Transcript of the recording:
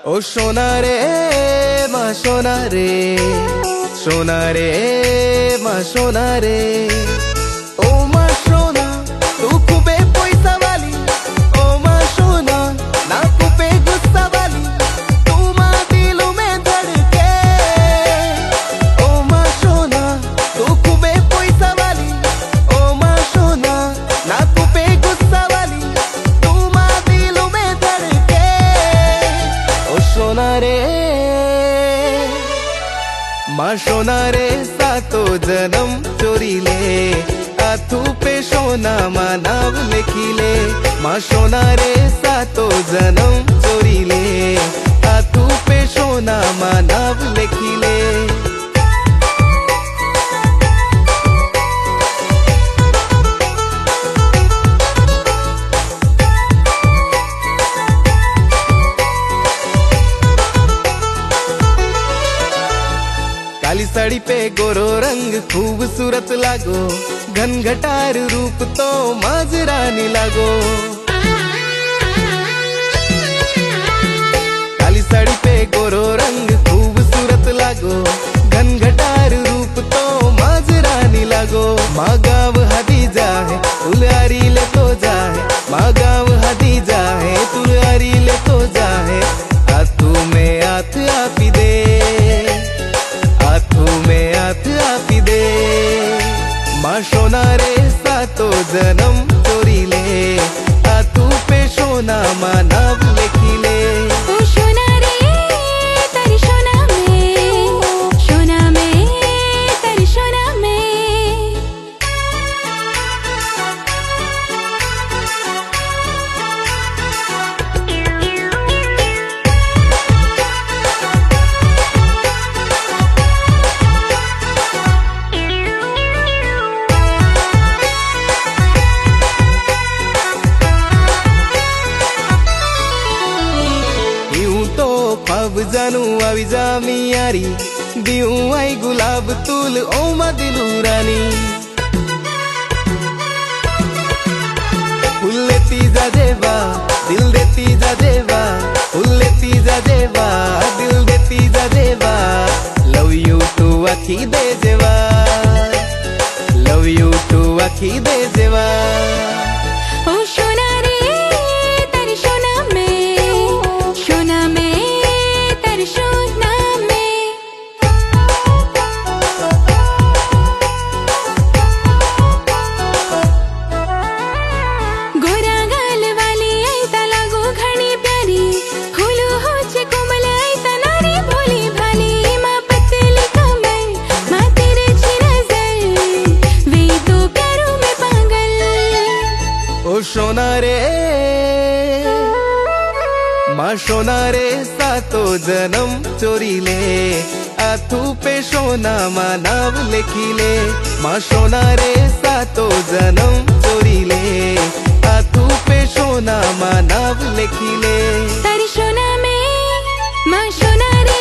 ও সোনা রে মা সোনা রে, সোনা রে মা সোনা রে। ও মা সোনা तू खूबे पैसा वाली, ओ माँ सोना ना खूबे गुस्सा वाली, तू माँ दिलों में धड़के। ओ माँ सोना तू खूबे पैसा वाली, ओ माँ सोना ना खूबे गुस्सा वाली, तू माँ दिलों में धड़के। ओ सोना रे माँ सोना रे सातो जन्म चोरीले आथू पे सोना माँ नाव लिखिले। माँ सोना रे सातो जन्म चोरीले आथू पे सोना माँ नाव लिखिले। काली साड़ी पे गोरो रंग खूबसूरत लागो, घनघटार रूप तो माजरानी लागो। काली साड़ी पे गोरो रंग खूबसूरत लागो, घनघटार रूप तो माजरानी लागो। माँ गाँव हदीजा है तुलारी ले तो जाए, माँ गाँव हदीजा है तुलारी ले तो जाए। आतू में आत आपी दे, आथू में आथ आपी दे। माँ सोना रे सातो जन्म चोरीले आथू पे सोना माँ नाव लिखिले। ओ सोना रे तारी सोना में तारी सोना में। ख्वाब जानू आवी जामी यारी, दियूं आई गुलाब तूल ओ मदिलू रानी। फूल लेती जा जेवा दिल देती जा जेवा, फूल लेती जा जेवा दिल देती जा जेवा। लव यू टू आखी दे जेवा, लव यू टू आखी दे जेवा। ओ सोना रे तारी सोना में तारी सोना में। गोरा गाल वाली ऐता लागो घणी प्यारी, खुलू हो छे कोमल ऐता नारी भोली भाली। माँ पतली कमर माँ तेरे छी नजर, वे तो प्यारों में पागल। ओ सोना रे माँ सोना रे सातो जन्म चोरीले आथू पे सोना माँ नाव लिखिले। माँ सोना रे सातो जन्म चोरीले आथू पे सोना माँ नाव लिखिले। तारी सोना में माँ सोना रे